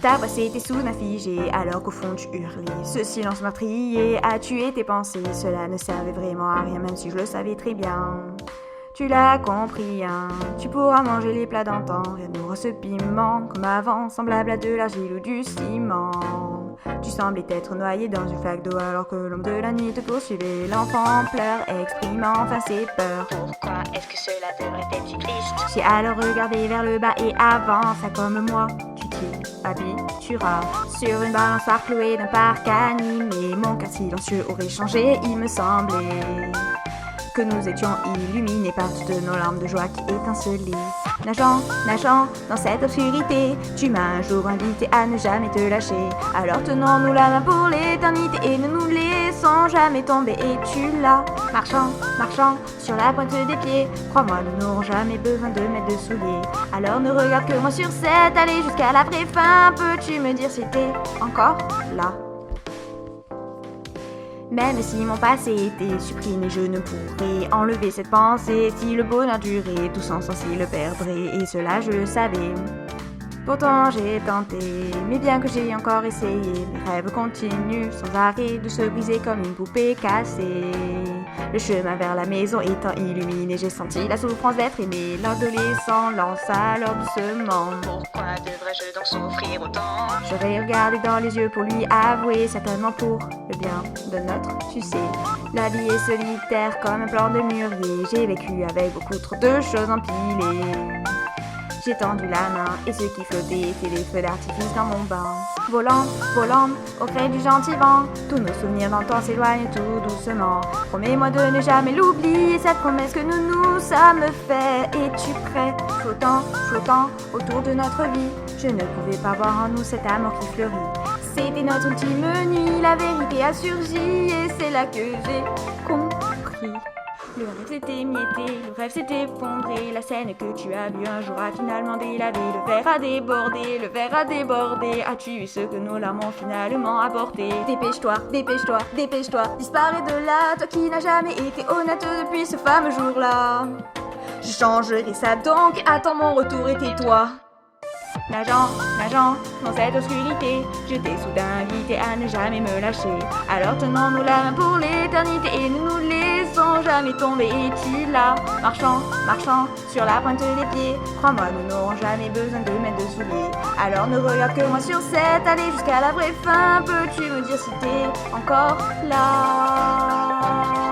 Ta voix s'était soudain figée, alors qu'au fond tu hurlais. Ce silence meurtrier a tué tes pensées. Cela ne servait vraiment à rien, même si je le savais très bien. Tu l'as compris, hein. Tu pourras manger les plats d'antan. Rien n'aura ce piment comme avant, semblable à de l'argile ou du ciment. Tu semblais être noyé dans une flaque d'eau alors que l'ombre de la nuit te poursuivait. L'enfant pleure, exprimant enfin ses peurs. Pourquoi est-ce que cela devrait être si triste? J'ai alors regardé vers le bas et avance, comme moi. Tu t'y habitueras sur une balançoire clouée d'un parc animé. Mon cœur silencieux aurait changé, il me semblait que nous étions illuminés par toutes nos larmes de joie qui étincelaient. Nageant, nageant dans cette obscurité, tu m'as un jour invité à ne jamais te lâcher. Alors tenons-nous la main pour l'éternité et ne nous laissons jamais tomber. Et tu l'as, marchant, marchant sur la pointe des pieds. Crois-moi, nous n'aurons jamais besoin de mettre de souliers. Alors ne regarde que moi sur cette allée jusqu'à la vraie fin. Peux-tu me dire si t'es encore là? Même si mon passé était supprimé, je ne pourrais enlever cette pensée. Si le bonheur durait, tout sans sens il le perdrait, et cela je le savais. Pourtant j'ai tenté, mais bien que j'ai encore essayé, mes rêves continuent sans arrêt de se briser comme une poupée cassée. Le chemin vers la maison étant illuminé, j'ai senti la souffrance d'être aimé. L'adolescent lance alors doucement. Pourquoi devrais-je donc souffrir autant? J'aurais regardé dans les yeux pour lui avouer, certainement pour le bien de notre succès. La vie est solitaire comme un plan de mûrier. J'ai vécu avec beaucoup trop de choses empilées. J'ai tendu la main et ce qui flottait était les feux d'artifice dans mon bain. Volant, volant, au gré du gentil vent, tous nos souvenirs d'antan s'éloignent tout doucement. Promets-moi de ne jamais l'oublier, cette promesse que nous nous sommes fait. Es-tu prêt? Flottant, flottant, autour de notre vie, je ne pouvais pas voir en nous cet amour qui fleurit. C'était notre ultime nuit, la vérité a surgi et c'est là que j'ai compris. Le rêve s'est émietté, le rêve s'est effondré. La scène que tu as vue un jour a finalement délavé. Le verre a débordé, le verre a débordé. As-tu eu ce que nos larmes ont finalement apporté? Dépêche-toi, dépêche-toi, dépêche-toi. Disparais de là, toi qui n'as jamais été honnête depuis ce fameux jour-là. Je changerai ça donc, attends mon retour et tais-toi. Nageant, nageant dans cette obscurité, je t'ai soudain invité à ne jamais me lâcher. Alors tenons-nous la main pour l'éternité et ne nous laissons jamais tomber. Et tu l'as, marchant, marchant sur la pointe des pieds. Crois-moi, nous n'aurons jamais besoin de mettre de souliers. Alors ne regarde que moi sur cette allée jusqu'à la vraie fin. Peux-tu me dire si t'es encore là?